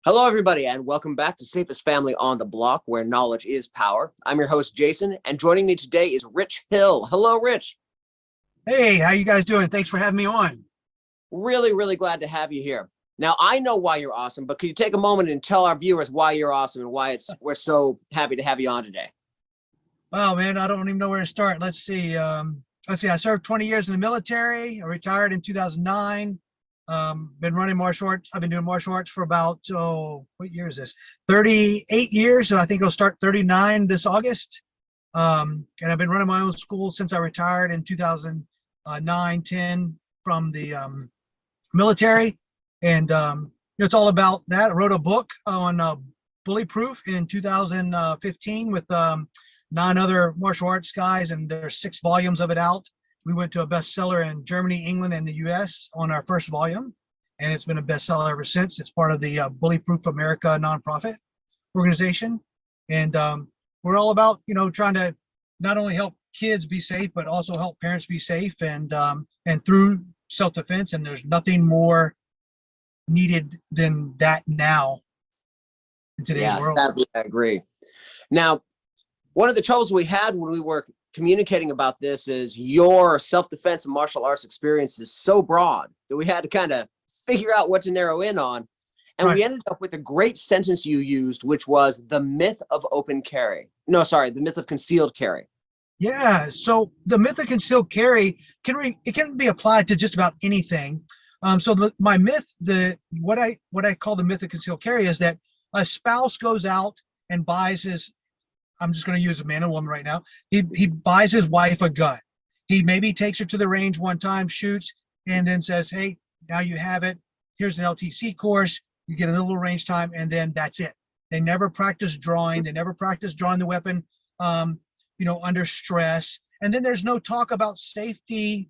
Hello, everybody, and welcome back to Safest Family on the Block, where knowledge is power. I'm your host, Jason, and joining me today is Rich Hill. Hello, Rich. Hey, how you guys doing? Thanks for having me on. Really glad to have you here. Now, I know why you're awesome, but could you take a moment and tell our viewers why you're awesome and why we're so happy to have you on today? Oh man, I don't even know where to start. Let's see. I served 20 years in the military. I retired in 2009. Been running martial arts. I've been doing martial arts for about, what year is this? 38 years. So I think it'll start 39 this August. And I've been running my own school since I retired in 2009, 10 from the military. And it's all about that. I wrote a book on bullyproof in 2015 with 9 other martial arts guys, and there's 6 volumes of it out. We went to a bestseller in Germany, England, and the U.S. on our first volume, and it's been a bestseller ever since. It's part of the Bullyproof America nonprofit organization, and we're all about trying to not only help kids be safe, but also help parents be safe, and through self-defense. And there's nothing more needed than that now in today's world. Sadly, I agree. Now, one of the troubles we had when we were communicating about this is your self-defense and martial arts experience is so broad that we had to kind of figure out what to narrow in on. And we ended up with a great sentence you used, which was the myth of open carry. No, sorry, the myth of concealed carry. Yeah, so the myth of concealed carry can be applied to just about anything. My myth, what I call the myth of concealed carry, is that a spouse goes out and buys his, I'm just going to use a man and woman right now. He buys his wife a gun. He maybe takes her to the range one time, shoots, and then says, hey, now you have it. Here's an LTC course. You get a little range time, and then that's it. They never practice drawing. They never practice drawing the weapon, under stress. And then there's no talk about safety.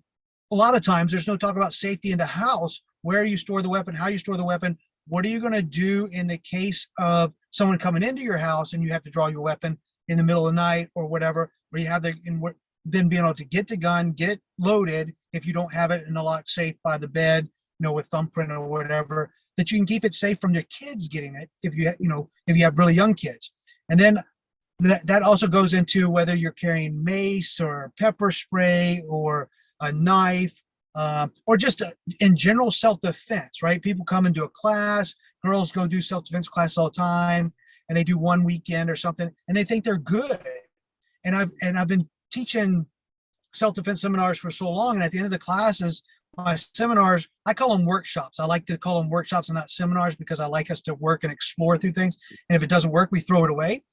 A lot of times there's no talk about safety in the house, where you store the weapon, how you store the weapon. What are you going to do in the case of someone coming into your house and you have to draw your weapon in the middle of the night or whatever, where you have then being able to get the gun, get it loaded if you don't have it in a locked safe by the bed, with thumbprint or whatever, that you can keep it safe from your kids getting it if you have really young kids. And then that also goes into whether you're carrying mace or pepper spray or a knife, or just in general self-defense, right? People come into a class, girls go do self-defense class all the time, and they do one weekend or something, and they think they're good. And I've been teaching self-defense seminars for so long, and at the end of the classes, my seminars, I call them workshops. I like to call them workshops and not seminars, because I like us to work and explore through things. And if it doesn't work, we throw it away,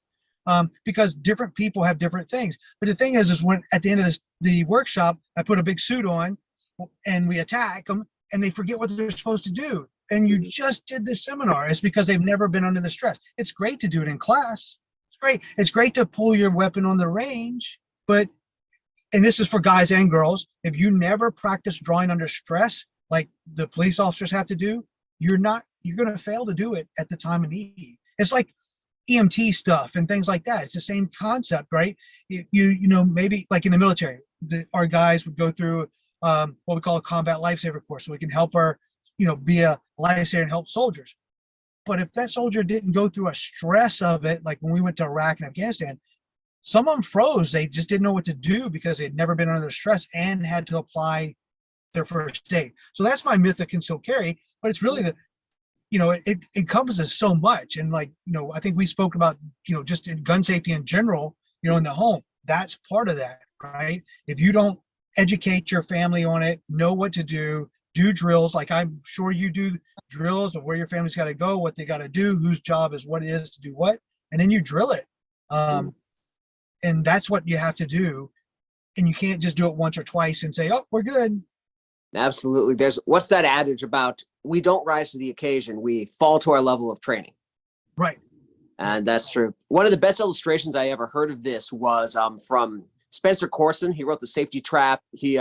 because different people have different things. But the thing is when at the end of the workshop, I put a big suit on, and we attack them, and they forget what they're supposed to do. And you just did this seminar. It's because they've never been under the stress. It's great to do it in class. It's great. It's great to pull your weapon on the range, and this is for guys and girls, if you never practice drawing under stress, like the police officers have to do, you're going to fail to do it at the time of need. It's like EMT stuff and things like that. It's the same concept, right? Maybe like in the military, our guys would go through what we call a combat lifesaver course, so we can help be a lifesaver and help soldiers. But if that soldier didn't go through a stress of it, like when we went to Iraq and Afghanistan, some of them froze. They just didn't know what to do because they'd never been under stress and had to apply their first aid. So that's my myth of concealed carry, but it's really it encompasses so much. And I think we spoke about, just in gun safety in general, in the home, that's part of that, right? If you don't educate your family on it, know what to do drills, like I'm sure you do drills of where your family's got to go, what they got to do, whose job is what it is to do what, and then you drill it. And that's what you have to do. And you can't just do it once or twice and say, oh, we're good. Absolutely. What's that adage about? We don't rise to the occasion. We fall to our level of training. Right. And that's true. One of the best illustrations I ever heard of this was from Spencer Corson. He wrote The Safety Trap. He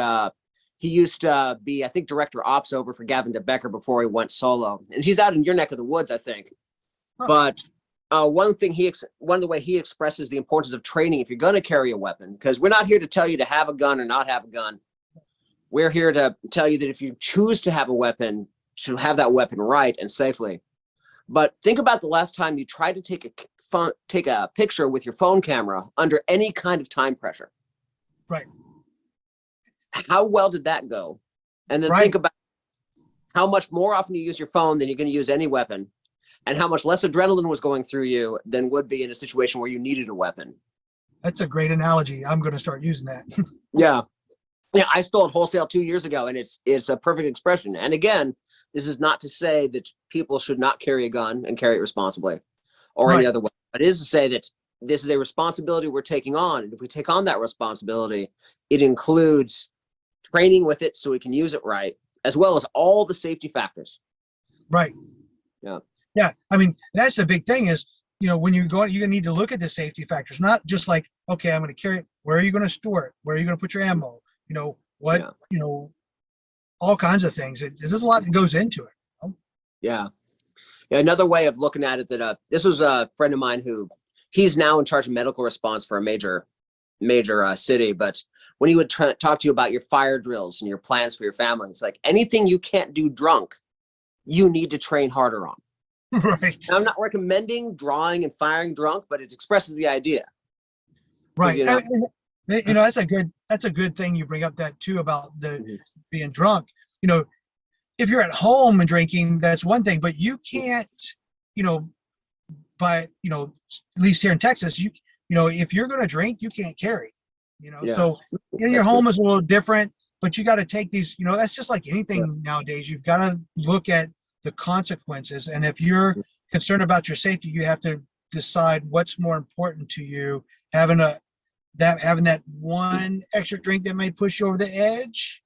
used to be, I think, director ops over for Gavin DeBecker before he went solo. And he's out in your neck of the woods, I think. Huh. But one of the way he expresses the importance of training if you're going to carry a weapon, because we're not here to tell you to have a gun or not have a gun. We're here to tell you that if you choose to have a weapon, to have that weapon right and safely. But think about the last time you tried to take a picture with your phone camera under any kind of time pressure. Right. How well did that go? And then think about how much more often you use your phone than you're going to use any weapon, and how much less adrenaline was going through you than would be in a situation where you needed a weapon. That's a great analogy. I'm going to start using that. Yeah. Yeah, I stole it wholesale 2 years ago, and it's a perfect expression. And again, this is not to say that people should not carry a gun and carry it responsibly or any other way. But it is to say that this is a responsibility we're taking on. And if we take on that responsibility, it includes training with it so we can use it right, as well as all the safety factors. Right. Yeah. Yeah. I mean, that's the big thing is, when you go, you need to look at the safety factors, not just like, okay, I'm going to carry it. Where are you going to store it? Where are you going to put your ammo? All kinds of things. There's a lot that goes into it. Yeah. Another way of looking at it that this was a friend of mine who he's now in charge of medical response for a major city. But when he would talk to you about your fire drills and your plans for your family, it's like anything you can't do drunk, you need to train harder on. Right. Now, I'm not recommending drawing and firing drunk, but it expresses the idea. Right. That's a good thing you bring up that too about the being drunk. If you're at home and drinking, that's one thing, but you can't, at least here in Texas, if you're going to drink, you can't carry, so in your home is a little different, but you got to take these, that's just like anything nowadays. You've got to look at the consequences. And if you're concerned about your safety, you have to decide what's more important to you, having that one extra drink that may push you over the edge,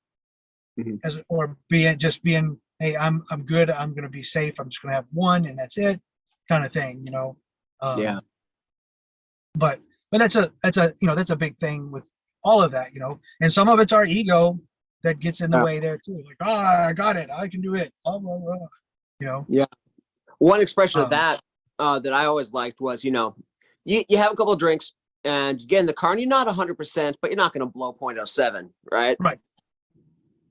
or being, hey, I'm good, I'm going to be safe, I'm just going to have one and that's it, kind of thing, But that's a big thing with all of that, and some of it's our ego that gets in the way there too. Like, I got it, I can do it, blah, blah, blah. Yeah. One expression of that that I always liked was, you have a couple of drinks and you get in the car and you're not 100%, but you're not going to blow 0.07, right? Right.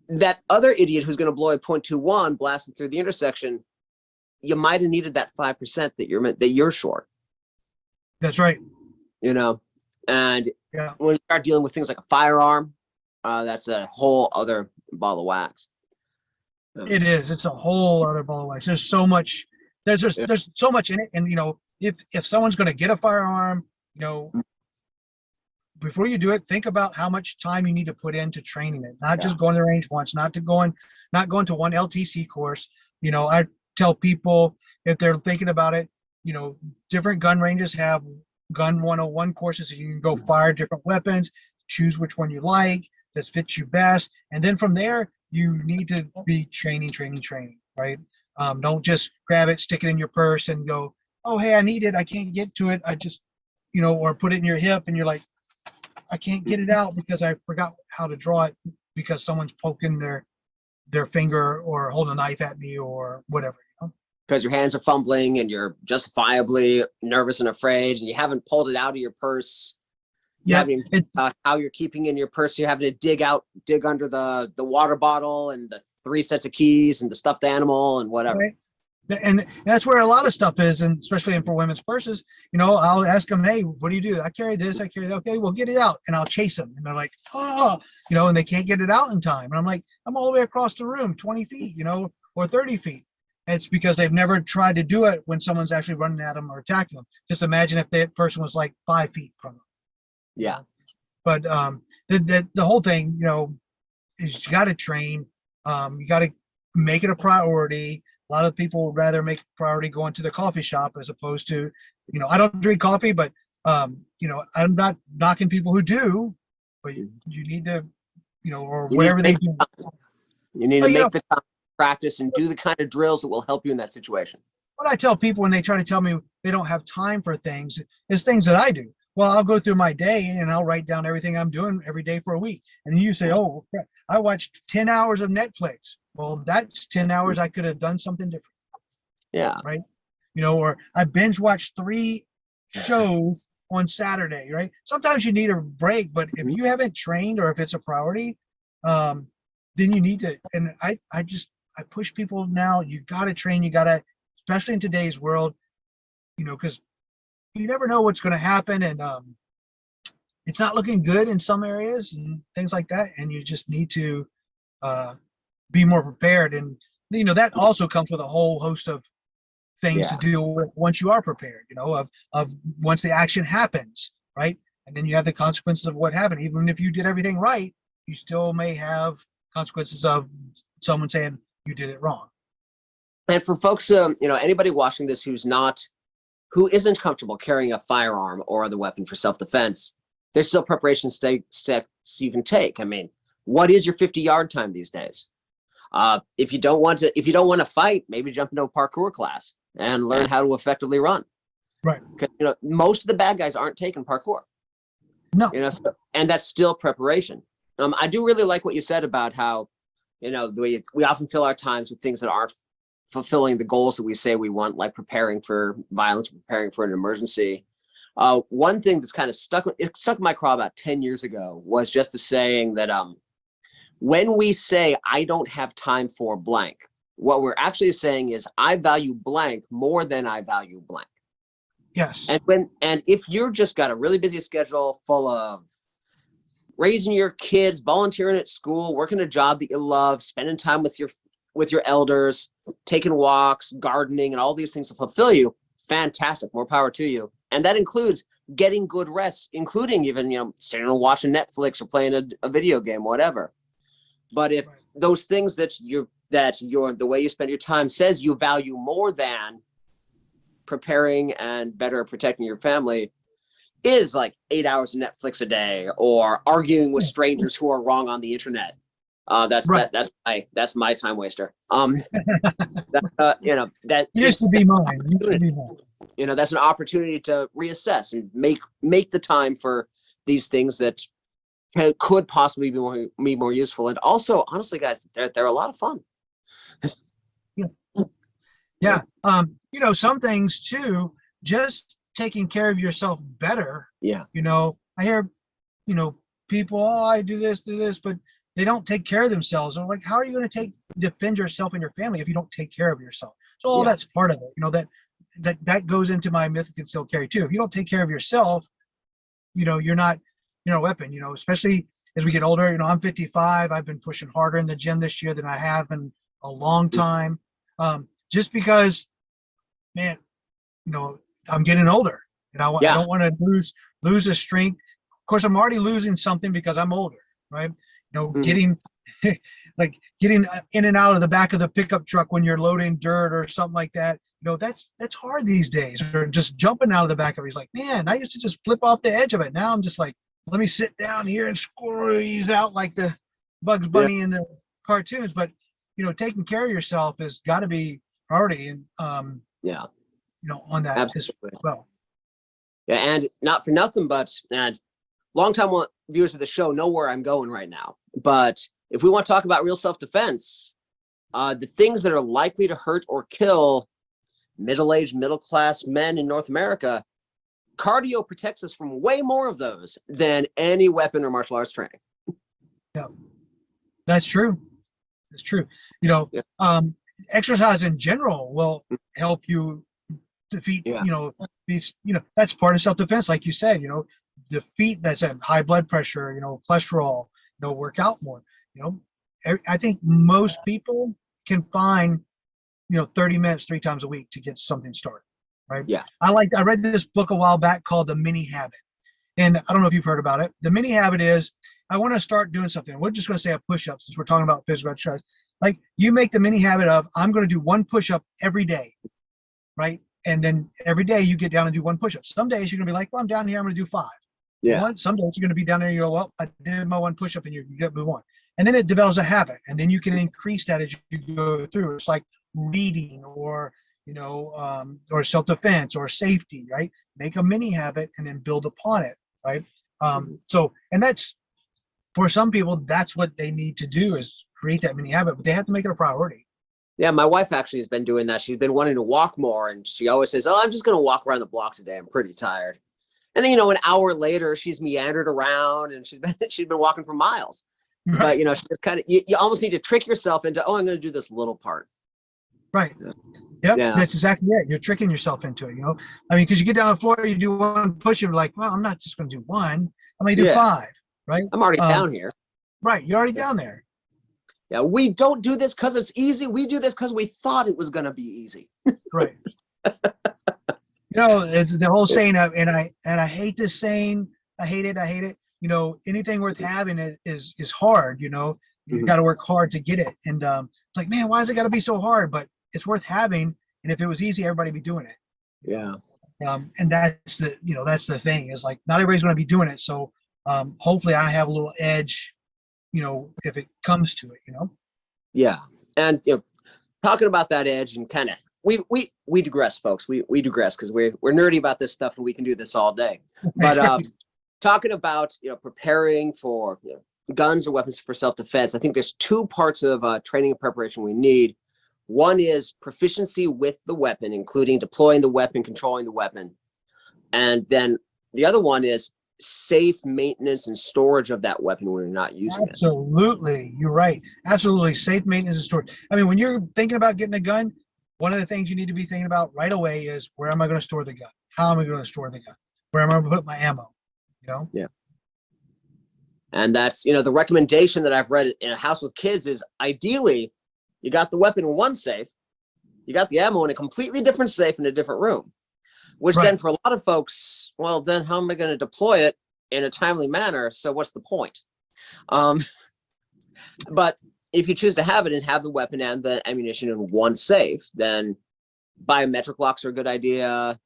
That other idiot who's going to blow a 0.21 blasting through the intersection, you might have needed that 5% that you're short. That's right. And when you start dealing with things like a firearm, that's a whole other ball of wax. It is. It's a whole other ball of wax. There's so much. There's so much in it. And if someone's going to get a firearm, before you do it, think about how much time you need to put into training it. Not just going to the range once. Not going to one LTC course. I tell people if they're thinking about it, different gun ranges have gun 101 courses. So you can go fire different weapons, choose which one you like that fits you best, and then from there you need to be training, right? Don't just grab it, stick it in your purse and go, oh, hey, I need it, I can't get to it, I just, or put it in your hip and you're like, I can't get it out because I forgot how to draw it because someone's poking their finger or holding a knife at me or whatever. Because your hands are fumbling and you're justifiably nervous and afraid and you haven't pulled it out of your purse. How you're keeping in your purse, you're having to dig under the water bottle and the 3 sets of keys and the stuffed animal and whatever. Right. And that's where a lot of stuff is, and especially for women's purses, I'll ask them, hey, what do you do? I carry this, I carry that. Okay, well, get it out. And I'll chase them. And they're like, oh, and they can't get it out in time. And I'm like, I'm all the way across the room, 20 feet, or 30 feet. And it's because they've never tried to do it when someone's actually running at them or attacking them. Just imagine if that person was like 5 feet from them. Yeah. But the whole thing, is you got to train. You got to make it a priority. A lot of people would rather make priority going to the coffee shop as opposed to, I don't drink coffee, but, I'm not knocking people who do, but you need to, or whatever they do. You need to make the practice and do the kind of drills that will help you in that situation. What I tell people when they try to tell me they don't have time for things is things that I do. Well, I'll go through my day and I'll write down everything I'm doing every day for a week. And then you say, oh, I watched 10 hours of Netflix. Well, that's 10 hours I could have done something different. Yeah. Right. Or I binge watched 3 shows on Saturday, right? Sometimes you need a break, but if you haven't trained or if it's a priority, then you need to, and I push people now, you got to train, you got to especially in today's world, because you never know what's going to happen, and it's not looking good in some areas and things like that, and you just need to be more prepared. And that also comes with a whole host of things to deal with once you are prepared, of once the action happens, right? And then you have the consequences of what happened. Even if you did everything right, you still may have consequences of someone saying you did it wrong. And for folks, anybody watching this who isn't comfortable carrying a firearm or other weapon for self-defense, there's still preparation steps you can take. I mean, what is your 50-yard time these days? If you don't want to fight, maybe jump into a parkour class and learn how to effectively run. Right. Because most of the bad guys aren't taking parkour. No. And that's still preparation. I do really like what you said about how, the way we often fill our times with things that aren't fulfilling the goals that we say we want, like preparing for violence, preparing for an emergency. One thing that's kind of stuck in my craw about 10 years ago was just the saying that when we say I don't have time for blank, what we're actually saying is I value blank more than I value blank. Yes. And if you're just got a really busy schedule full of raising your kids, volunteering at school, working a job that you love, spending time with your elders, taking walks, gardening, and all these things to fulfill you, fantastic, more power to you. And that includes getting good rest, including even, sitting and watching Netflix or playing a video game, whatever. But if those things that the way you spend your time says you value more than preparing and better protecting your family is like 8 hours of Netflix a day or arguing with strangers who are wrong on the internet. That's my time waster. That used to be mine. That's an opportunity to reassess and make the time for these things that could possibly be more useful. And also, honestly, guys, they're a lot of fun. Yeah. Some things too, just taking care of yourself better. Yeah. I hear, people, I do this, but they don't take care of themselves. Or like, how are you going to defend yourself and your family if you don't take care of yourself? So all that's part of it. That goes into my myth and concealed carry too. If you don't take care of yourself, you're not, a weapon. Especially as we get older. I'm 55. I've been pushing harder in the gym this year than I have in a long time. Just because, man, I'm getting older, and I don't want to lose a strength. Of course, I'm already losing something because I'm older, right? Getting getting in and out of the back of the pickup truck when you're loading dirt or something like that. That's hard these days. Or just jumping out of the back of it. He's like, man, I used to just flip off the edge of it. Now I'm just like, let me sit down here and squeeze out like the Bugs Bunny in the cartoons. But taking care of yourself has got to be priority, and on that Absolutely. as well. Yeah, and not for nothing, but longtime viewers of the show know where I'm going right now. But if we want to talk about real self-defense, the things that are likely to hurt or kill middle-aged, middle-class men in North America, cardio protects us from way more of those than any weapon or martial arts training. Yeah, that's true. That's true. Exercise in general will help you defeat, that's part of self-defense. Like you said, defeat that's at high blood pressure, cholesterol, work out more. I think most people can find, 30 minutes 3 times a week to get something started. Right. Yeah. I read this book a while back called The Mini Habit. And I don't know if you've heard about it. The mini habit is, I want to start doing something. We're just going to say a push-up since we're talking about physical exercise. Like, you make the mini habit of, I'm going to do 1 push-up every day, right? And then every day you get down and do 1 push-up. Some days you're going to be like, well, I'm down here, I'm going to do 5. Yeah. Some days you're going to be down there and you go, well, I did my 1 push-up, and you get move on. And then it develops a habit, and then you can increase that as you go through. It's like reading or self-defense or safety, right? Make a mini habit and then build upon it, right? And that's, for some people, that's what they need to do, is create that mini habit, but they have to make it a priority. Yeah, my wife actually has been doing that. She's been wanting to walk more, and she always says, oh, I'm just going to walk around the block today. I'm pretty tired. And then, an hour later, she's meandered around and she's been walking for miles. Right. But, she just kind of, you almost need to trick yourself into, oh, I'm going to do this little part. Right. Yep. Yeah. That's exactly it. You're tricking yourself into it. I mean, because you get down on the floor, you do one push, you're like, well, I'm not just going to do one. I'm going to do Yeah. 5. Right. I'm already down here. Right. You're already Yeah. down there. Yeah. We don't do this because it's easy. We do this because we thought it was going to be easy. Right. It's the whole saying of, and I hate this saying. I hate it. Anything worth having is hard. You Mhm. got to work hard to get it. And it's like, man, why has it got to be so hard? But it's worth having. And if it was easy, everybody would be doing it. Yeah. And that's the thing, is like, not everybody's going to be doing it. So hopefully I have a little edge, if it comes to it, Yeah. And talking about that edge, and kind of we digress, folks. We digress because we're nerdy about this stuff, and we can do this all day. But talking about preparing for guns or weapons for self-defense, I think there's 2 parts of training and preparation we need. One is proficiency with the weapon, including deploying the weapon, controlling the weapon, and then the other one is safe maintenance and storage of that weapon when you're not using it. Absolutely. You're right. Absolutely. Safe maintenance and storage. I mean, when you're thinking about getting a gun, one of the things you need to be thinking about right away is, where am I going to store the gun? How am I going to store the gun? Where am I going to put my ammo? Yeah. And that's, the recommendation that I've read in a house with kids is, ideally, you got the weapon in one safe, you got the ammo in a completely different safe in a different room, which then for a lot of folks, well, then how am I going to deploy it in a timely manner? So what's the point? But if you choose to have it and have the weapon and the ammunition in one safe, then biometric locks are a good idea.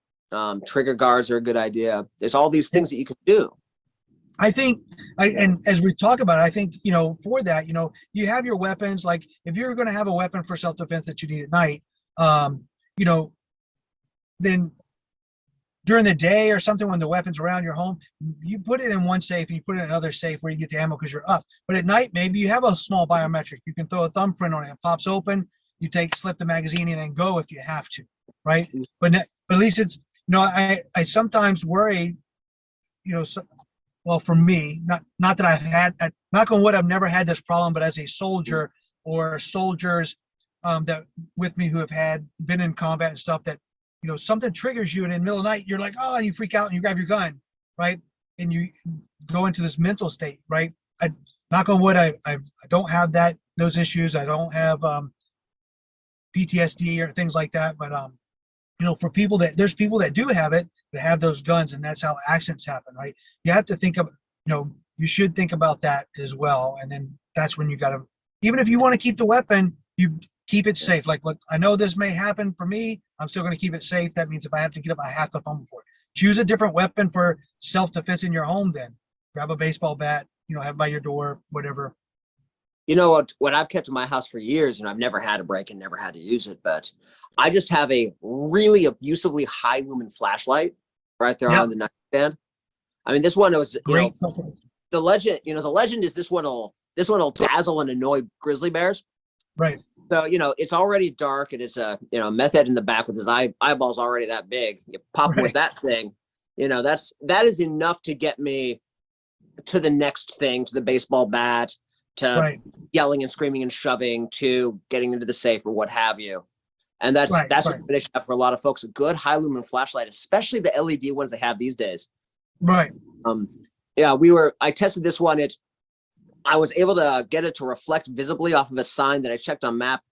Trigger guards are a good idea. There's all these things that you can do. I think, and as we talk about it, I think, for that, you have your weapons. Like, if you're going to have a weapon for self-defense that you need at night, then during the day or something, when the weapon's around your home, you put it in one safe and you put it in another safe where you get the ammo because you're up. But at night, maybe you have a small biometric. You can throw a thumbprint on it. It pops open. You slip the magazine in and go if you have to, right? But at least it's, I sometimes worry, well, for me, not that I've had, knock on wood, I've never had this problem, but as a soldier or soldiers that with me who have been in combat and stuff, that something triggers you, and in the middle of the night, you're like, oh, and you freak out and you grab your gun, right? And you go into this mental state, right? Knock on wood, I don't have those issues. I don't have PTSD or things like that. But for people there's people that do have it, that have those guns, and that's how accidents happen, right? You have to think of, you should think about that as well. And then that's when you got to, even if you want to keep the weapon, you keep it safe. Like, look, I know this may happen for me. I'm still going to keep it safe. That means if I have to get up, I have to fumble for it. Choose a different weapon for self-defense in your home. Then grab a baseball bat, have it by your door, whatever. What I've kept in my house for years, and I've never had a break and never had to use it, but I just have a really abusively high lumen flashlight right there on the nightstand. I mean, this one was great. The legend. The legend is this one will dazzle and annoy grizzly bears. Right. So it's already dark, and it's a meth head in the back with his eyeballs already that big. You pop him with that thing, that is enough to get me to the next thing, to the baseball bat, to yelling and screaming and shoving, to getting into the safe or what have you. And that's what I have for a lot of folks. A good high lumen flashlight, especially the LED ones they have these days. Right. I tested this one. I was able to get it to reflect visibly off of a sign that I checked on map.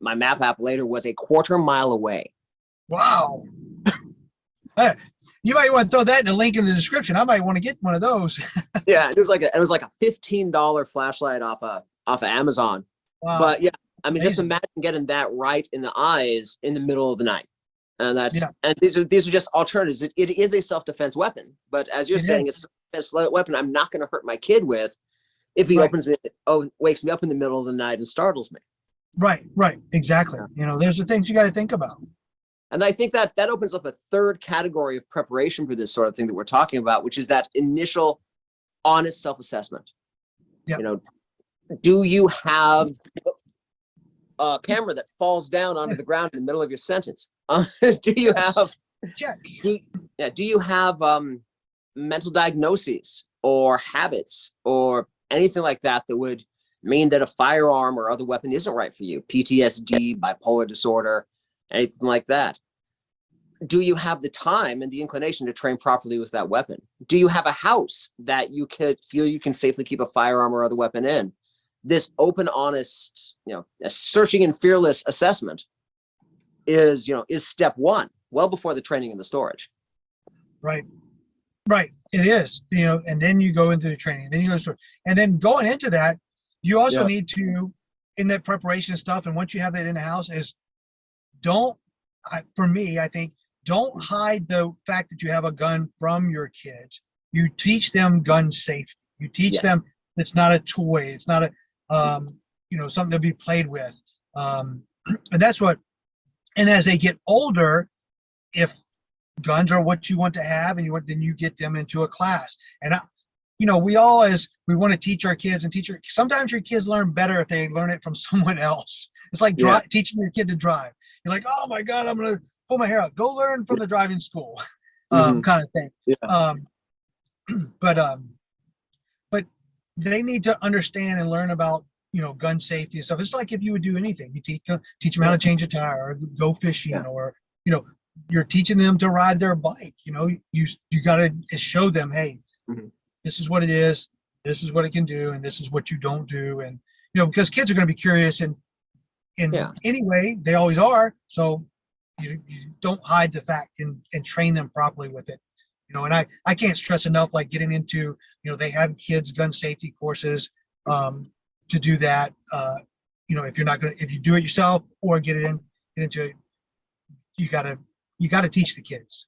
My map app later was a 1/4 mile away. Wow. You might want to throw that in a link in the description. I might want to get one of those. Yeah, it was like a $15 flashlight off of Amazon. Wow. But yeah, I mean, just imagine getting that right in the eyes in the middle of the night. And and these are just alternatives. It is a self-defense weapon, but as you're saying, it's a self-defense weapon I'm not going to hurt my kid with if he wakes me up in the middle of the night and startles me. Right, exactly. There's the things you got to think about. And I think that opens up a third category of preparation for this sort of thing that we're talking about, which is that initial honest self-assessment. Yeah. Do you have a camera that falls down onto the ground in the middle of your sentence? Do you have check? Do you have mental diagnoses or habits or anything like that would mean that a firearm or other weapon isn't right for you. PTSD, bipolar disorder, anything like that. Do you have the time and the inclination to train properly with that weapon? Do you have a house that you could feel you can safely keep a firearm or other weapon in? This open, honest, a searching and fearless assessment is step one, well before the training and the storage. Right. Right. It is, and then you go into the training, then you go to storage. And then going into that, you also need to, in that preparation stuff, and once you have that in the house, is for me, I think, don't hide the fact that you have a gun from your kids. You teach them gun safety. You teach them it's not a toy. It's not a, something to be played with. And that's what, and as they get older, if guns are what you want to have, and then you get them into a class. And we want to teach our kids and sometimes your kids learn better if they learn it from someone else. It's like teaching your kid to drive. You're like, oh my God, I'm going to pull my hair out. Go learn from the driving school, kind of thing. Yeah. But they need to understand and learn about, gun safety and stuff. It's like if you would do anything, you teach them how to change a tire or go fishing, or, you're teaching them to ride their bike. You got to show them, hey, this is what it is. This is what it can do. And this is what you don't do. And, because kids are going to be curious in any way, they always are. So you don't hide the fact and train them properly with it. And I can't stress enough, like getting into, they have kids gun safety courses to do that. If you do it yourself or get into it, you gotta teach the kids.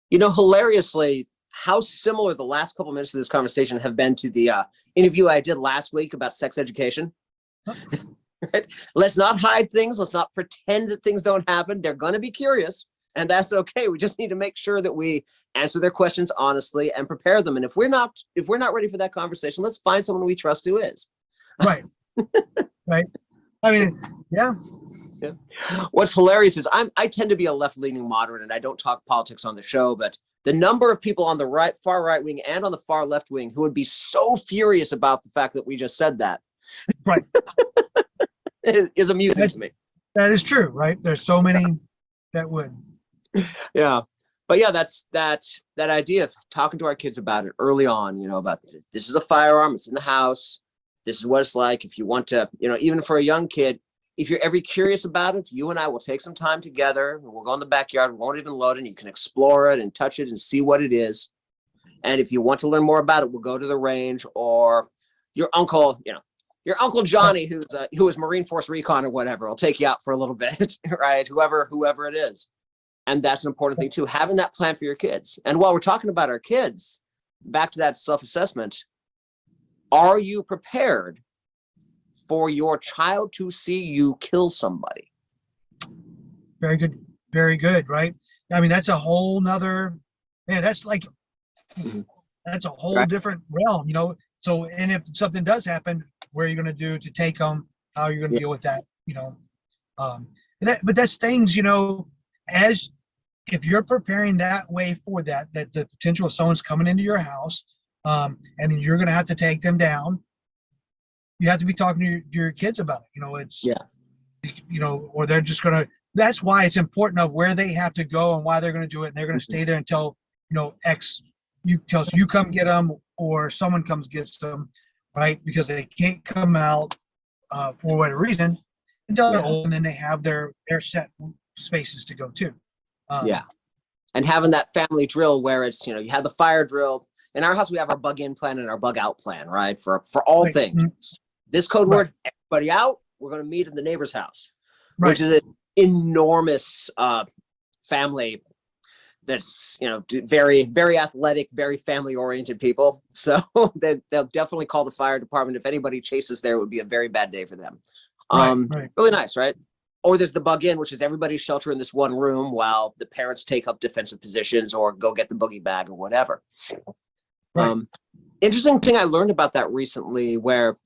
Hilariously, how similar the last couple minutes of this conversation have been to the interview I did last week about sex education. Right? Let's not hide things. Let's not pretend that things don't happen. They're going to be curious, and that's okay. We just need to make sure that we answer their questions honestly and prepare them. And if we're not ready for that conversation, let's find someone we trust who is. Right. Right. I mean, yeah. Yeah. What's hilarious is I tend to be a left-leaning moderate, and I don't talk politics on the show, but the number of people on the far right wing and on the far left wing who would be so furious about the fact that we just said that, right, is amusing to me. That is true, right? There's so many that would. Yeah. But yeah, that's that idea of talking to our kids about it early on, about this is a firearm, it's in the house, this is what it's like. If you want to, even for a young kid, if you're ever curious about it, you and I will take some time together. We'll go in the backyard, we won't even load it, and you can explore it and touch it and see what it is. And if you want to learn more about it, we'll go to the range, or your uncle, your Uncle Johnny, who is Marine Force Recon or whatever, will take you out for a little bit, right? Whoever it is. And that's an important thing too, having that plan for your kids. And while we're talking about our kids, back to that self-assessment, are you prepared for your child to see you kill somebody? Very good. Very good. Right. I mean, that's a whole nother, man, that's a whole different realm, So, and if something does happen, what are you going to do to take them? How are you going to deal with that? But that's things, as if you're preparing that way for that the potential of someone's coming into your house, and then you're going to have to take them down, you have to be talking to your kids about it. Or they're just going to, that's why it's important of where they have to go and why they're going to do it. And they're going to stay there until, X, you come get them, or someone comes gets them, right? Because they can't come out for whatever reason until they're old, and then they have their set spaces to go to. And having that family drill where it's, you have the fire drill. In our house, we have our bug in plan and our bug out plan, right? For all things. This code word, everybody out, we're going to meet in the neighbor's house, which is an enormous family that's, very, very athletic, very family oriented people. So they'll definitely call the fire department. If anybody chases there, it would be a very bad day for them. Really nice, right? Or there's the bug in, which is everybody shelter in this one room while the parents take up defensive positions or go get the boogie bag or whatever. Interesting thing I learned about that recently, where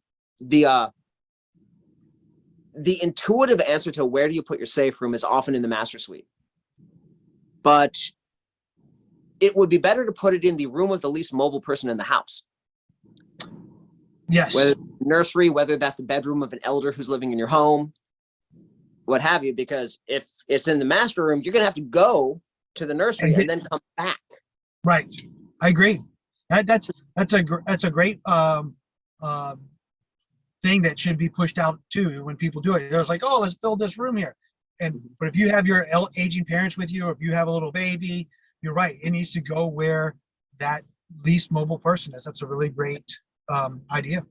the intuitive answer to where do you put your safe room is often in the master suite. But it would be better to put it in the room of the least mobile person in the house. Yes. whether it's nursery, whether that's the bedroom of an elder who's living in your home, what have you, because if it's in the master room, you're going to have to go to the nursery and then come back. Right. I agree. That's a great uh, thing that should be pushed out too when people do it. There's like, oh, let's build this room here. But if you have your aging parents with you, or if you have a little baby, you're right. It needs to go where that least mobile person is. That's a really great idea.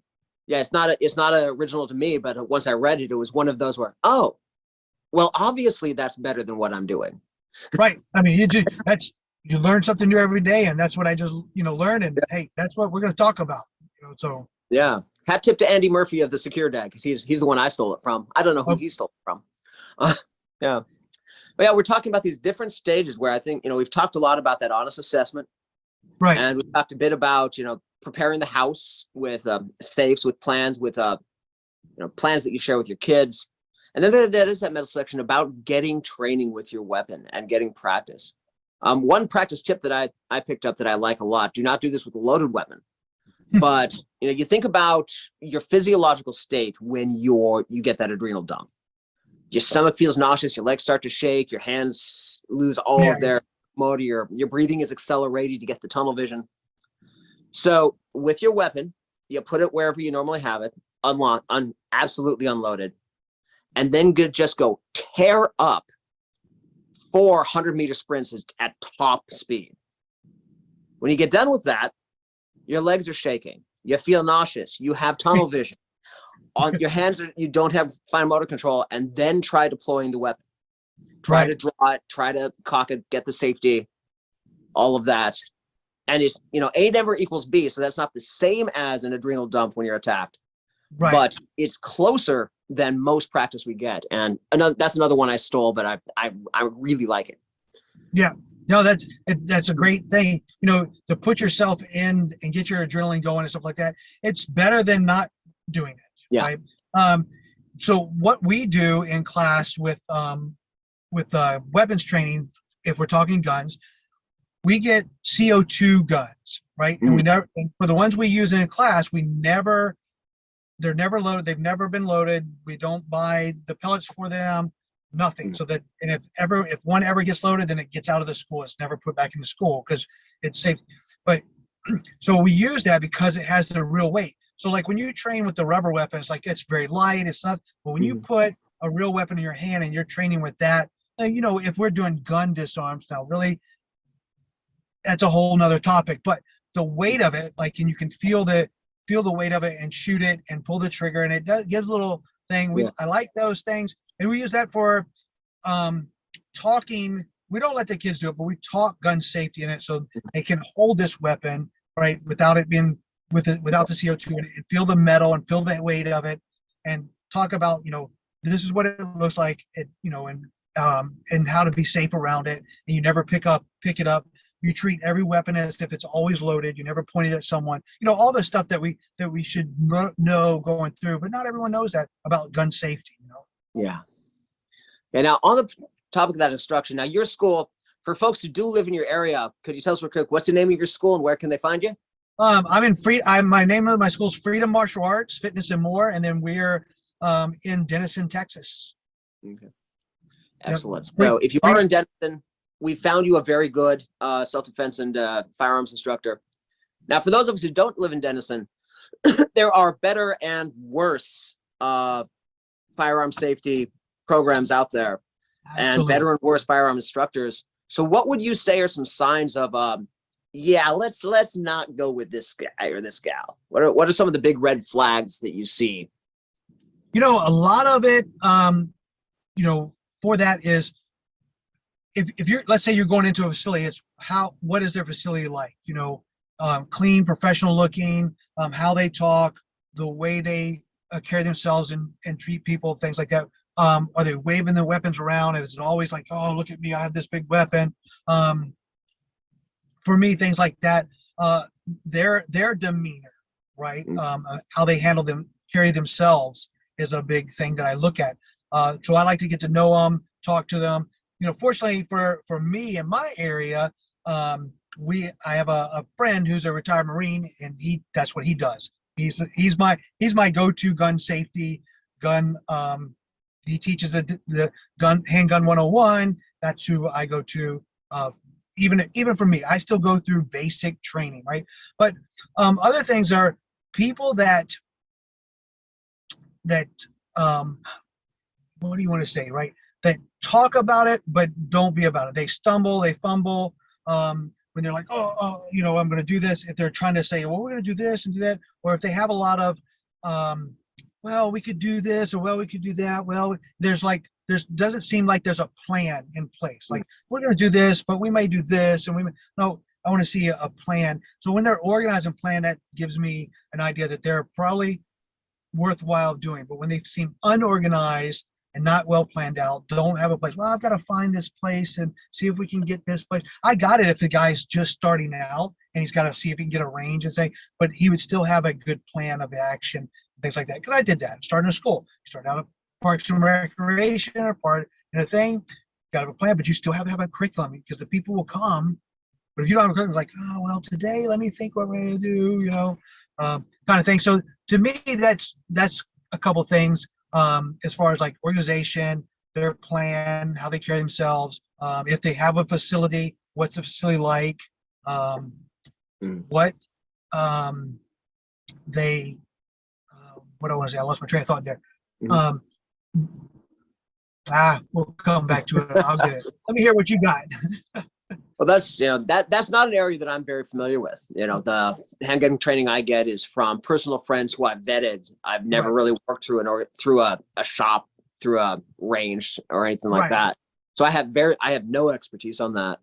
Yeah, it's not original to me, but once I read it, it was one of those where, oh, well, obviously that's better than what I'm doing. Right. I mean, you learn something new every day, and that's what I just learned. And hey, that's what we're going to talk about. So yeah, hat tip to Andy Murphy of the Secure Dad, because he's the one I stole it from. I don't know who he stole it from. Yeah, but yeah, we're talking about these different stages where I think we've talked a lot about that honest assessment, right. and we talked a bit about preparing the house with safes, with plans, with plans that you share with your kids. And then there is that middle section about getting training with your weapon and getting practice. One practice tip that I picked up that I like a lot: do not do this with a loaded weapon. But you think about your physiological state when you get that adrenal dump. Your stomach feels nauseous, your legs start to shake, your hands lose all of their motor, your breathing is accelerated, you get the tunnel vision. So with your weapon, you put it wherever you normally have it, absolutely unloaded, and then just go tear up 400-meter sprints at top speed. When you get done with that, your legs are shaking, you feel nauseous, you have tunnel vision. On your hands, you don't have fine motor control, and then try deploying the weapon. Try to draw it, try to cock it, get the safety, all of that. And it's, A never equals B, so that's not the same as an adrenal dump when you're attacked. Right. But it's closer than most practice we get. And that's another one I stole, but I really like it. Yeah. No, that's a great thing, to put yourself in and get your adrenaline going and stuff like that. It's better than not doing it. Yeah. Right. So what we do in class with weapons training, if we're talking guns, we get CO2 guns, right? And and for the ones we use in class, they're never loaded. They've never been loaded. We don't buy the pellets for them, nothing. So that, and if one ever gets loaded, then it gets out of the school. It's never put back in the school because it's safe. But so we use that because it has the real weight. So like when you train with the rubber weapon, it's like, it's very light. It's not, but when you put a real weapon in your hand and you're training with that, if we're doing gun disarms now, really, that's a whole nother topic. But the weight of it, like, and you can feel the weight of it and shoot it and pull the trigger, and it gives a little thing. I like those things, and we use that for talking. We don't let the kids do it, but we talk gun safety in it, so they can hold this weapon right without it being without the CO2 and feel the metal and feel the weight of it, and talk about this is what it looks like, and how to be safe around it. And you never pick it up. You treat every weapon as if it's always loaded. You never point it at someone. All the stuff that we should know going through, but not everyone knows that about gun safety. Yeah. And now on the topic of that instruction, now your school, for folks who do live in your area, could you tell us real quick, what's the name of your school and where can they find you? My name of my school is Freedom Martial Arts, Fitness and More, and then we're in Denison, Texas. Okay. Excellent. So if you are in Denison, we found you a very good self-defense and firearms instructor. Now, for those of us who don't live in Denison, there are better and worse firearm safety programs out there. Absolutely. And better and worse firearm instructors. So what would you say are some signs of, let's not go with this guy or this gal? What are some of the big red flags that you see? A lot of it, for that is, if you're, let's say you're going into a facility, it's what is their facility like? Clean, professional looking, how they talk, the way they carry themselves and treat people, things like that. Are they waving their weapons around? Is it always like, oh, look at me, I have this big weapon? For me, things like that. Their demeanor, right? How they carry themselves is a big thing that I look at. So I like to get to know them, talk to them. Fortunately for me in my area, I have a friend who's a retired Marine, and that's what he does. He's my go-to gun safety gun. He teaches the handgun 101. That's who I go to. Even for me, I still go through basic training, right? But other things are people that what do you want to say, right? That talk about it but don't be about it. They stumble, they fumble. When they're like, I'm going to do this. If they're trying to say, well, we're going to do this and do that, or if they have a lot of, well, we could do this, or well, we could do that. Well, there's doesn't seem like there's a plan in place. Like, we're going to do this, but we may do this, and no. I want to see a plan. So when they're organized and planned, that gives me an idea that they're probably worthwhile doing. But when they seem unorganized and not well planned out, don't have a place. Well, I've got to find this place and see if we can get this place. I got it if the guy's just starting out and he's got to see if he can get a range and say, but he would still have a good plan of action, things like that. Because I did that starting a school. You start out at Parks and Recreation or part in a thing, you got to have a plan, but you still have to have a curriculum because the people will come. But if you don't have a curriculum, like, oh, well, today, let me think what we're going to do, kind of thing. So to me, that's a couple things as far as like organization, their plan, how they carry themselves. If they have a facility, what's the facility like? What they, what I want to say, I lost my train of thought there. We'll come back to it. I'll get it. Let me hear what you got. Well, that's not an area that I'm very familiar with. The handgun training I get is from personal friends who I've vetted. I've never really worked through a shop, through a range or anything like that. So I have no expertise on that.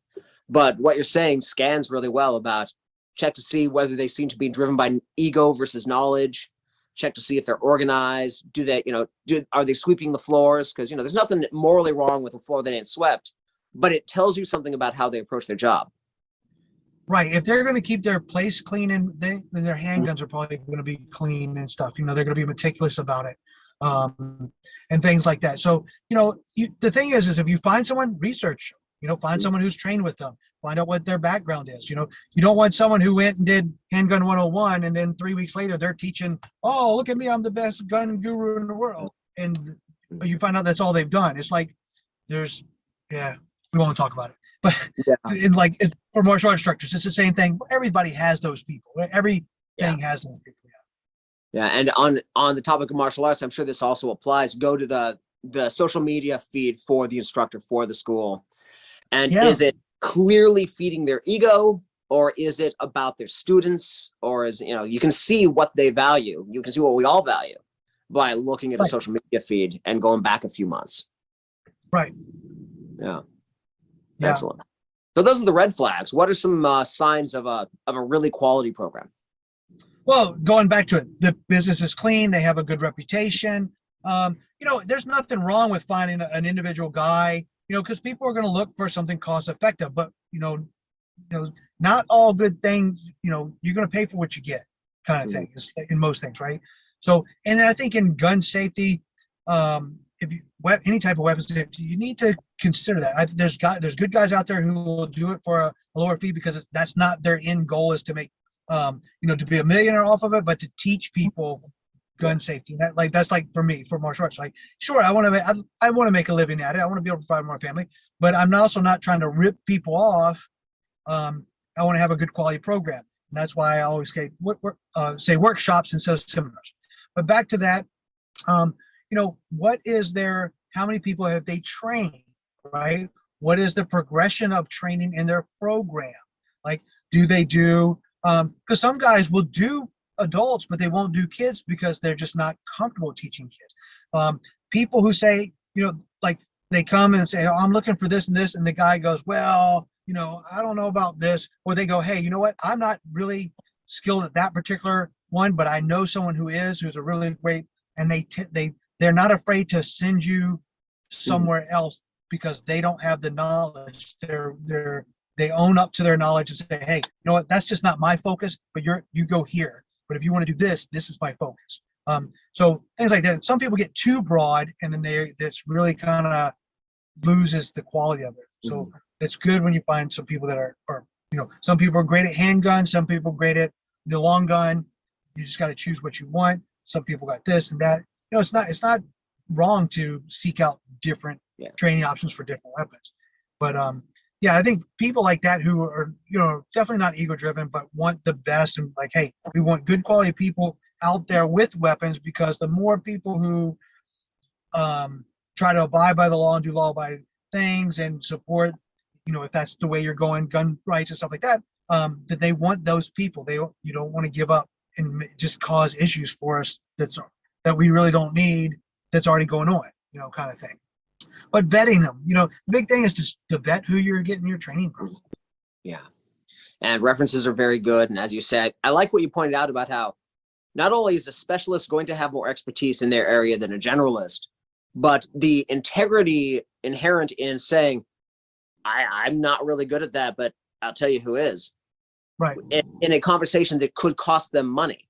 But what you're saying scans really well about check to see whether they seem to be driven by ego versus knowledge. Check to see if they're organized. Are they sweeping the floors? Because there's nothing morally wrong with a floor that ain't swept. But it tells you something about how they approach their job. Right. If they're going to keep their place clean, and then their handguns are probably going to be clean and stuff. They're going to be meticulous about it, and things like that. So, the thing is if you find someone, research. Find someone who's trained with them. Find out what their background is. You don't want someone who went and did handgun 101, and then 3 weeks later they're teaching, oh, look at me, I'm the best gun guru in the world, and you find out that's all they've done. It's like we won't talk about it, but for martial arts instructors, it's the same thing. Everybody has those people. Everything has those people. Yeah, and on the topic of martial arts, I'm sure this also applies. Go to the social media feed for the instructor for the school, and is it clearly feeding their ego, or is it about their students, or is you can see what they value. You can see what we all value by looking at a social media feed and going back a few months. Right. Yeah. Excellent. So those are the red flags. What are some signs of a really quality program? Well, going back to it, the business is clean. They have a good reputation. There's nothing wrong with finding an individual guy, because people are going to look for something cost effective, but, not all good things, you're going to pay for what you get kind of thing in most things. Right. So, and I think in gun safety, if you any type of weapon safety, you need to consider that. There's good guys out there who will do it for a lower fee because that's not their end goal is to make, to be a millionaire off of it, but to teach people gun safety. That's like for me, for martial arts. Like, sure, I want to make a living at it. I want to be able to provide more family, but I'm also not trying to rip people off. I want to have a good quality program. And that's why I always say workshops instead of seminars. But back to that, what is how many people have they trained, right? What is the progression of training in their program? Like, do they do, because some guys will do adults, but they won't do kids because they're just not comfortable teaching kids. People who say, like they come and say, oh, I'm looking for this and this. And the guy goes, well, I don't know about this. Or they go, hey, you know what? I'm not really skilled at that particular one, but I know someone who's a really great, and they're not afraid to send you somewhere else because they don't have the knowledge. They own up to their knowledge and say, hey, you know what? That's just not my focus, but you go here. But if you want to do this is my focus. So things like that. Some people get too broad, and then that's really kind of loses the quality of it. So it's good when you find some people that are some people are great at handguns, some people are great at the long gun. You just got to choose what you want. Some people got this and that. It's not wrong to seek out different training options for different weapons. But yeah, I think people like that who are, definitely not ego driven, but want the best and like, hey, we want good quality people out there with weapons, because the more people who try to abide by the law and do law-abiding things and support, if that's the way you're going, gun rights and stuff like that, that they want those people. You don't want to give up and just cause issues for us that we really don't need, that's already going on, kind of thing. But vetting them, the big thing is just to vet who you're getting your training from. Yeah. And references are very good. And as you said, I like what you pointed out about how not only is a specialist going to have more expertise in their area than a generalist, but the integrity inherent in saying, I'm not really good at that, but I'll tell you who is. Right. In a conversation that could cost them money.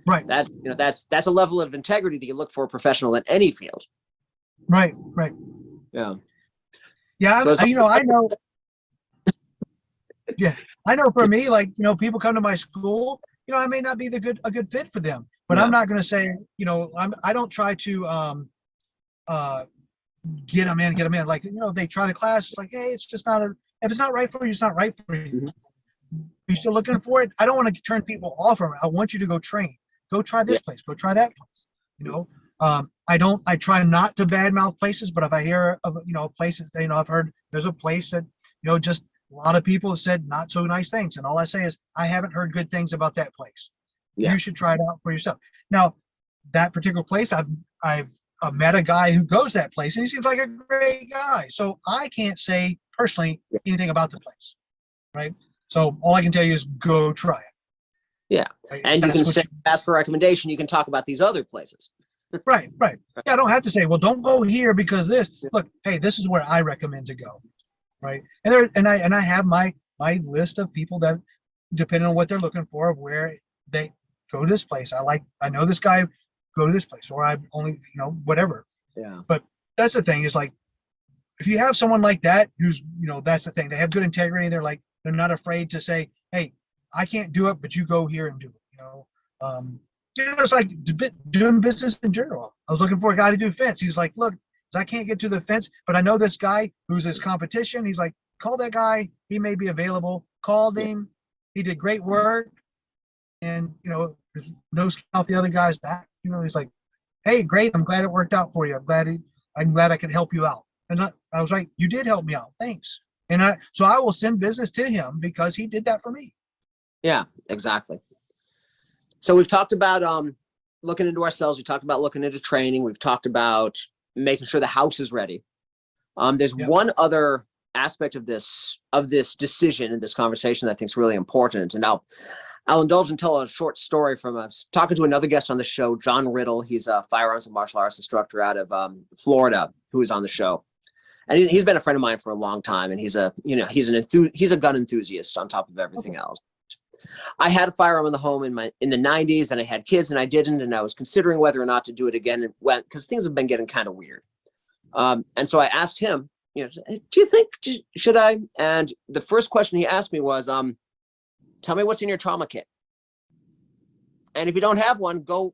Right. That's a level of integrity that you look for a professional in any field. Right. Yeah. Yeah. So I know. Yeah, I know. For me, like, people come to my school. I may not be a good fit for them, but I'm not going to say, I don't try to get them in. Like, they try the class. It's like, hey, it's just not if it's not right for you, it's not right for you. Mm-hmm. You're still looking for it. I don't want to turn people off from it. I want you to go train. Go try this place. Go try that place. I try not to badmouth places, but if I hear of, places, I've heard there's a place that, just a lot of people have said not so nice things. And all I say is, I haven't heard good things about that place. Yeah. You should try it out for yourself. Now, that particular place, I've met a guy who goes that place, and he seems like a great guy. So I can't say personally anything about the place, right? So all I can tell you is go try it. Yeah, right? And you can say, ask for a recommendation. You can talk about these other places. Right. Yeah, I don't have to say, well, don't go here because this. Look, hey, this is where I recommend to go, right? And I have my list of people that, depending on what they're looking for, of where they go to this place. I know this guy, go to this place, or I only, whatever. Yeah. But that's the thing, is like, if you have someone like that who's, that's the thing, they have good integrity. They're not afraid to say, hey, I can't do it, but you go here and do it. It's like doing business in general. I was looking for a guy to do fence. He's like, look, I can't get to the fence, but I know this guy who's his competition. He's like, call that guy. He may be available. Called him. He did great work. And, there's no skin off the other guy's back. He's like, hey, great. I'm glad it worked out for you. I'm glad I could help you out. And I was like, you did help me out. Thanks. And so I will send business to him because he did that for me. Yeah, exactly. So we've talked about looking into ourselves. We talked about looking into training. We've talked about making sure the house is ready. There's one other aspect of this decision in this conversation that I think is really important. And I'll indulge and tell a short story from talking to another guest on the show, John Riddle. He's a firearms and martial arts instructor out of Florida, who is on the show. And he's been a friend of mine for a long time. And he's a gun enthusiast on top of everything else. I had a firearm in the home in the 90s, and I had kids and I didn't, and I was considering whether or not to do it again, and because things have been getting kind of weird. And so I asked him, do you think, should I? And the first question he asked me was, tell me what's in your trauma kit. And if you don't have one, go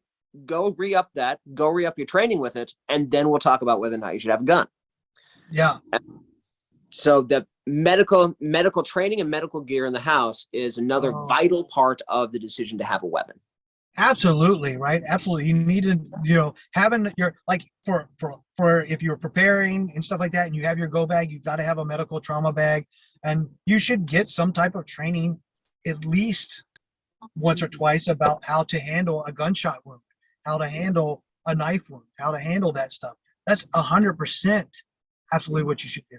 re-up that, go re-up your training with it, and then we'll talk about whether or not you should have a gun. Yeah. So the medical training and medical gear in the house is another vital part of the decision to have a weapon. Absolutely, right? Absolutely. You need to, having your, like, for if you're preparing and stuff like that, and you have your go bag, you've got to have a medical trauma bag, and you should get some type of training at least once or twice about how to handle a gunshot wound, how to handle a knife wound, how to handle that stuff. That's 100% absolutely what you should do.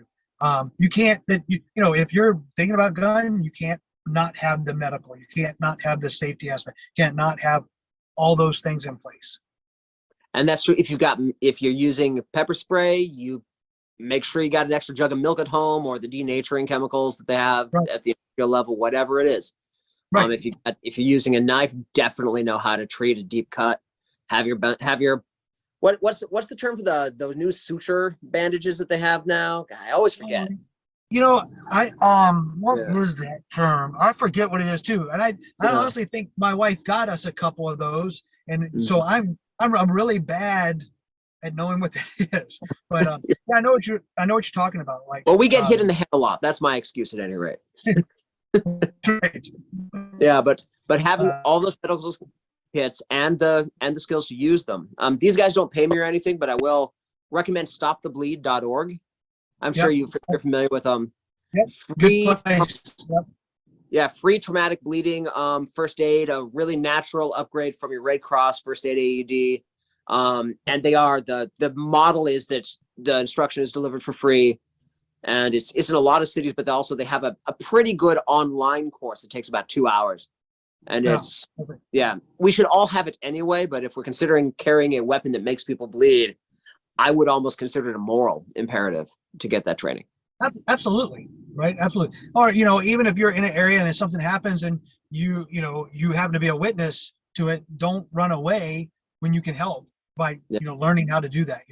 You can't, if you're thinking about gun, you can't not have the medical, you can't not have the safety aspect, you can't not have all those things in place. And that's true. If you're using pepper spray, you make sure you got an extra jug of milk at home, or the denaturing chemicals that they have at the industrial level, whatever it is. Right. If you're using a knife, definitely know how to treat a deep cut. Have your what's the term for those new suture bandages that they have now? I always forget. What Yeah. is that term? I forget what it is too. And I Yeah. honestly think my wife got us a couple of those, and so Mhm. I'm really bad at knowing what that is. But yeah, I know what you're talking about. Like, Well, we get hit in the head a lot. That's my excuse at any rate. right. Yeah, but having uh, all those medical kits and the skills to use them. These guys don't pay me or anything, but I will recommend stopthebleed.org. I'm sure yep, you're familiar with yep, good free place. Yep. yeah, free traumatic bleeding first aid, a really natural upgrade from your Red Cross first aid AED. And they are the model is that the instruction is delivered for free, and it's in a lot of cities, but also they have a pretty good online course. It takes about 2 hours, and Yeah. it's Okay. yeah, we should all have it anyway. But if we're considering carrying a weapon that makes people bleed, I would almost consider it a moral imperative to get that training. Absolutely, right? Absolutely. Or even if you're in an area and if something happens and you happen to be a witness to it, don't run away when you can help by Yeah, learning how to do that.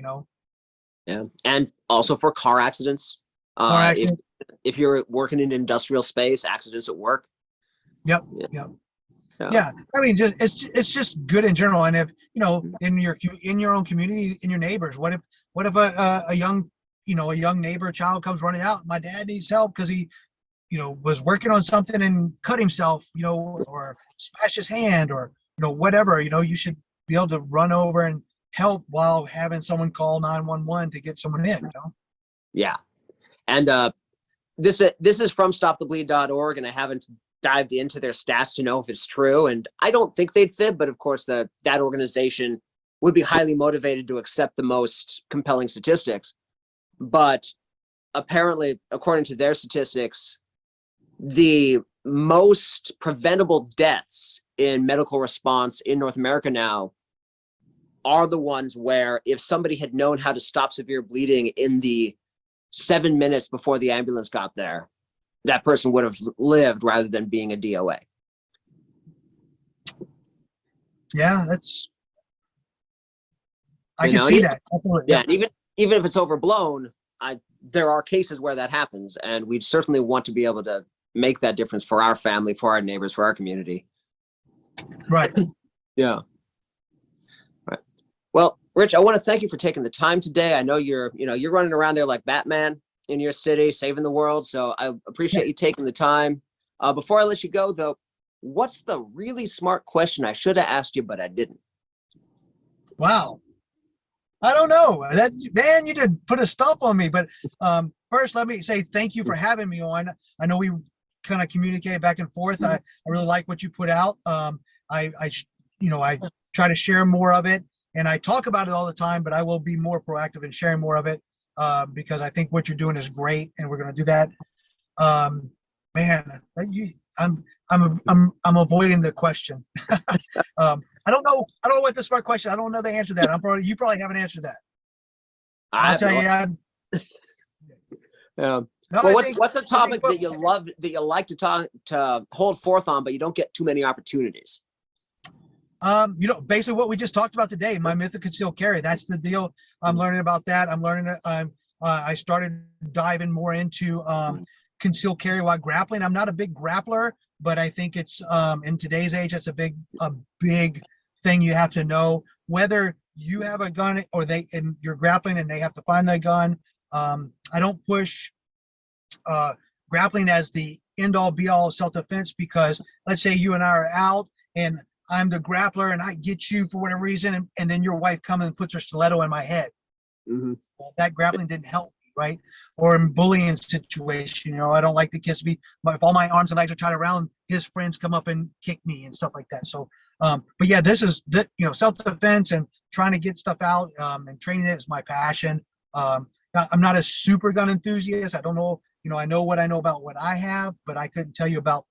yeah. And also for car accidents, Car if accident. you're working in industrial space, accidents at work. Yep. Yeah, Yep. yeah. Yeah. I mean, just it's just good in general. And if in your own community, in your neighbors, what if a young a young neighbor child comes running out? My dad needs help because he was working on something and cut himself, or smashed his hand, or whatever. You should be able to run over and help while having someone call 911 to get someone in. Yeah. And this is from stopthebleed.org, and I haven't dived into their stats to know if it's true. And I don't think they'd fib, but of course that organization would be highly motivated to accept the most compelling statistics. But apparently, according to their statistics, the most preventable deaths in medical response in North America now are the ones where if somebody had known how to stop severe bleeding in the 7 minutes before the ambulance got there, that person would have lived rather than being a DOA. Yeah, I can And see that. Absolutely. yeah, Yeah. and even if it's overblown, there are cases where that happens, and we certainly want to be able to make that difference for our family, for our neighbors, for our community. Right. Yeah. Right. Well, Rich, I want to thank you for taking the time today. I know you're running around there like Batman in your city, saving the world. So I Yeah. appreciate you taking the time. Before I let you go, though, what's the really smart question I should have asked you, but I didn't? Wow. I don't know. That man, you did put a stump on me. But first, let me say thank you for having me on. I know we kind of communicate back and forth. I really like what you put out. I try to share more of it, and I talk about it all the time. But I will be more proactive in sharing more of it because I think what you're doing is great, and we're going to do that. Um, man, I'm avoiding the question. I don't know what the smart question. I don't know the answer to that. You probably haven't answered that. I I'll have tell no. you. Yeah. No, Well, I what's a think topic that you love that you like to hold forth on, but you don't get too many opportunities? basically what we just talked about today, my myth of concealed carry. That's the deal. I'm learning about that. I'm learning. I started diving more into concealed carry while grappling. I'm not a big grappler, but I think it's in today's age, it's a big thing you have to know. Whether you have a gun or and you're grappling and they have to find the gun. I don't push grappling as the end all be all of self-defense, because let's say you and I are out and I'm the grappler and I get you for whatever reason, and then your wife comes and puts her stiletto in my head. Mm-hmm. Well, that grappling didn't help me, right? Or in bullying situation, I don't like the kids to be, if all my arms and legs are tied around, his friends come up and kick me and stuff like that. So, but yeah, this is, self-defense and trying to get stuff out, and training it is my passion. I'm not a super gun enthusiast. I don't know, I know what I know about what I have, but I couldn't tell you about,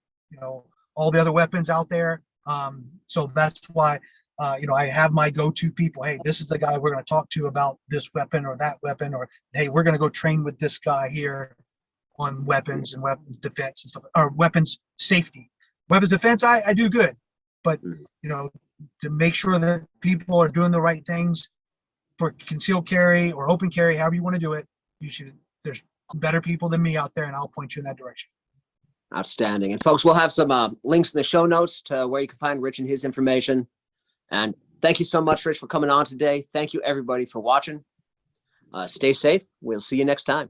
all the other weapons out there. So that's why, I have my go-to people. Hey, this is the guy we're going to talk to about this weapon or that weapon, or hey, we're going to go train with this guy here on weapons and weapons defense and stuff, or weapons safety. Weapons defense, I do good, but to make sure that people are doing the right things for concealed carry or open carry, however you want to do it, you should. There's better people than me out there, and I'll point you in that direction. Outstanding. And folks, we'll have some links in the show notes to where you can find Rich and his information. And thank you so much, Rich, for coming on today. Thank you, everybody, for watching. Stay safe. We'll see you next time.